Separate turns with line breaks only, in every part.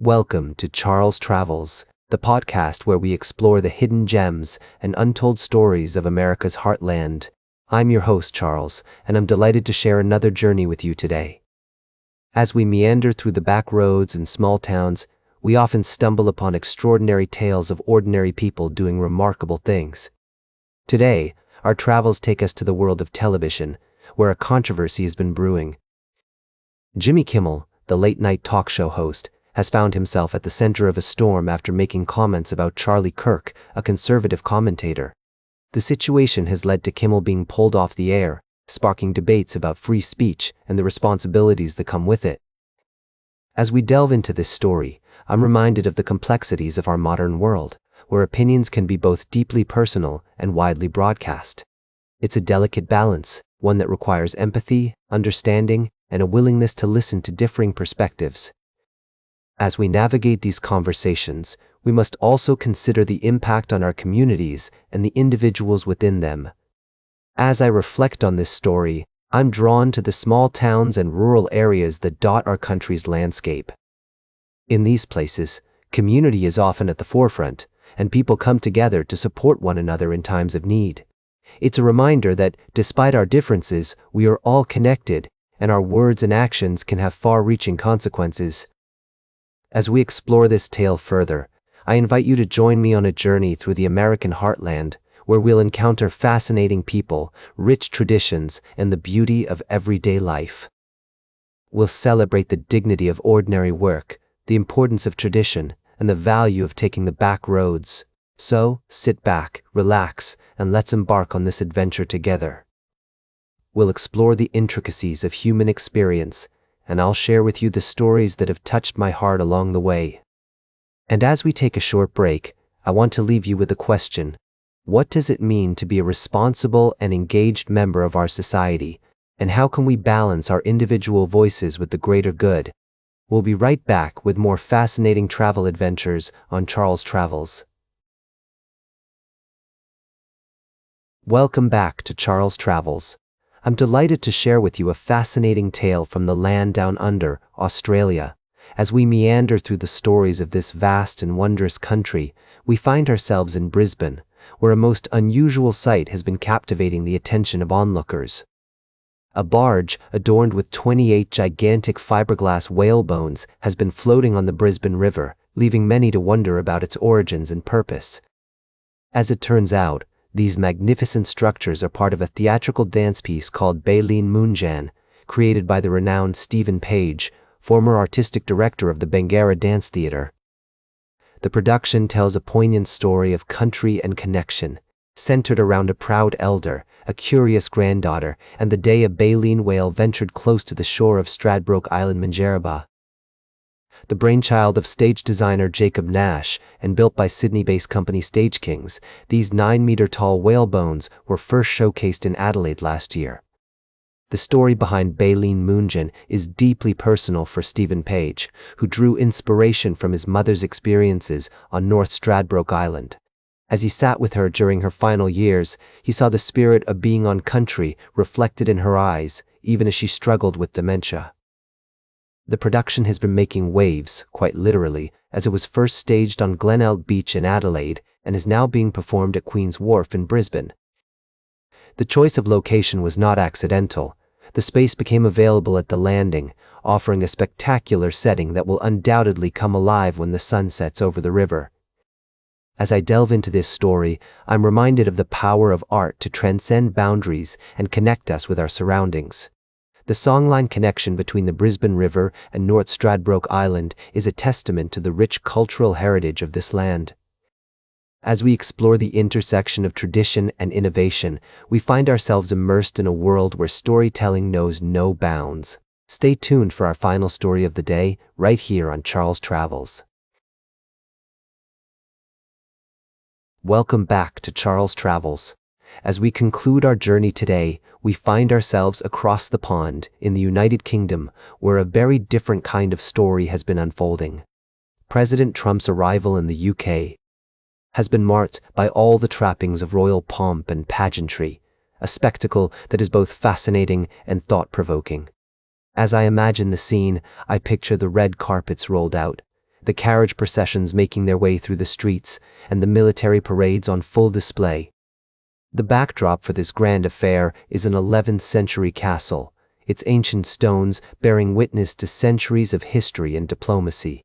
Welcome to Charles Travels, the podcast where we explore the hidden gems and untold stories of America's heartland. I'm your host, Charles, and I'm delighted to share another journey with you today. As we meander through the back roads and small towns, we often stumble upon extraordinary tales of ordinary people doing remarkable things. Today, our travels take us to the world of television, where a controversy has been brewing. Jimmy Kimmel, the late-night talk show host, has found himself at the center of a storm after making comments about Charlie Kirk, a conservative commentator. The situation has led to Kimmel being pulled off the air, sparking debates about free speech and the responsibilities that come with it. As we delve into this story, I'm reminded of the complexities of our modern world, where opinions can be both deeply personal and widely broadcast. It's a delicate balance, one that requires empathy, understanding, and a willingness to listen to differing perspectives. As we navigate these conversations, we must also consider the impact on our communities and the individuals within them. As I reflect on this story, I'm drawn to the small towns and rural areas that dot our country's landscape. In these places, community is often at the forefront, and people come together to support one another in times of need. It's a reminder that, despite our differences, we are all connected, and our words and actions can have far-reaching consequences. As we explore this tale further, I invite you to join me on a journey through the American heartland, where we'll encounter fascinating people, rich traditions, and the beauty of everyday life. We'll celebrate the dignity of ordinary work, the importance of tradition, and the value of taking the back roads. So, sit back, relax, and let's embark on this adventure together. We'll explore the intricacies of human experience, and I'll share with you the stories that have touched my heart along the way. And as we take a short break, I want to leave you with a question. What does it mean to be a responsible and engaged member of our society, and how can we balance our individual voices with the greater good? We'll be right back with more fascinating travel adventures on Charles Travels. Welcome back to Charles Travels. I'm delighted to share with you a fascinating tale from the land down under, Australia. As we meander through the stories of this vast and wondrous country, we find ourselves in Brisbane, where a most unusual sight has been captivating the attention of onlookers. A barge, adorned with 28 gigantic fiberglass whale bones, has been floating on the Brisbane River, leaving many to wonder about its origins and purpose. As it turns out, these magnificent structures are part of a theatrical dance piece called Baleen Moonjan, created by the renowned Stephen Page, former artistic director of the Bangarra Dance Theatre. The production tells a poignant story of country and connection, centered around a proud elder, a curious granddaughter, and the day a baleen whale ventured close to the shore of Stradbroke Island, Minjerribah. The brainchild of stage designer Jacob Nash and built by Sydney-based company Stage Kings, these 9-meter-tall whale bones were first showcased in Adelaide last year. The story behind Baleen Moonjan is deeply personal for Stephen Page, who drew inspiration from his mother's experiences on North Stradbroke Island. As he sat with her during her final years, he saw the spirit of being on country reflected in her eyes, even as she struggled with dementia. The production has been making waves, quite literally, as it was first staged on Glenelg Beach in Adelaide and is now being performed at Queen's Wharf in Brisbane. The choice of location was not accidental. The space became available at the landing, offering a spectacular setting that will undoubtedly come alive when the sun sets over the river. As I delve into this story, I'm reminded of the power of art to transcend boundaries and connect us with our surroundings. The songline connection between the Brisbane River and North Stradbroke Island is a testament to the rich cultural heritage of this land. As we explore the intersection of tradition and innovation, we find ourselves immersed in a world where storytelling knows no bounds. Stay tuned for our final story of the day, right here on Charles Travels. Welcome back to Charles Travels. As we conclude our journey today, we find ourselves across the pond in the United Kingdom, where a very different kind of story has been unfolding. President Trump's arrival in the UK has been marked by all the trappings of royal pomp and pageantry, a spectacle that is both fascinating and thought-provoking. As I imagine the scene, I picture the red carpets rolled out, the carriage processions making their way through the streets, and the military parades on full display. The backdrop for this grand affair is an 11th century castle, its ancient stones bearing witness to centuries of history and diplomacy.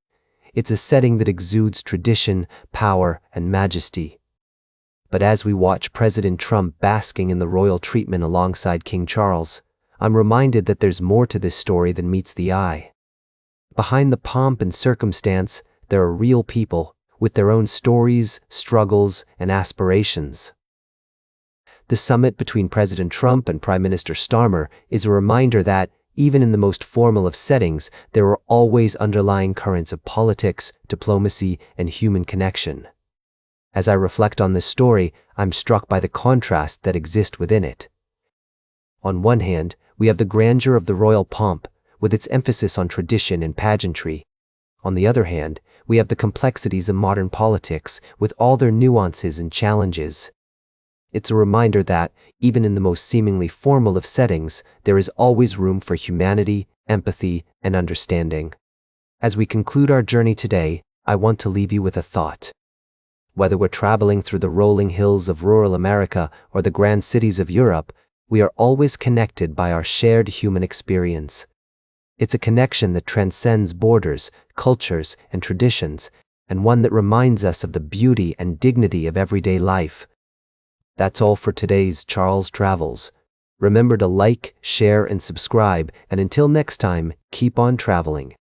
It's a setting that exudes tradition, power, and majesty. But as we watch President Trump basking in the royal treatment alongside King Charles, I'm reminded that there's more to this story than meets the eye. Behind the pomp and circumstance, there are real people with their own stories, struggles, and aspirations. The summit between President Trump and Prime Minister Starmer is a reminder that, even in the most formal of settings, there are always underlying currents of politics, diplomacy, and human connection. As I reflect on this story, I'm struck by the contrast that exists within it. On one hand, we have the grandeur of the royal pomp, with its emphasis on tradition and pageantry. On the other hand, we have the complexities of modern politics, with all their nuances and challenges. It's a reminder that, even in the most seemingly formal of settings, there is always room for humanity, empathy, and understanding. As we conclude our journey today, I want to leave you with a thought. Whether we're traveling through the rolling hills of rural America or the grand cities of Europe, we are always connected by our shared human experience. It's a connection that transcends borders, cultures, and traditions, and one that reminds us of the beauty and dignity of everyday life. That's all for today's Charles Travels. Remember to like, share, and subscribe, and until next time, keep on traveling.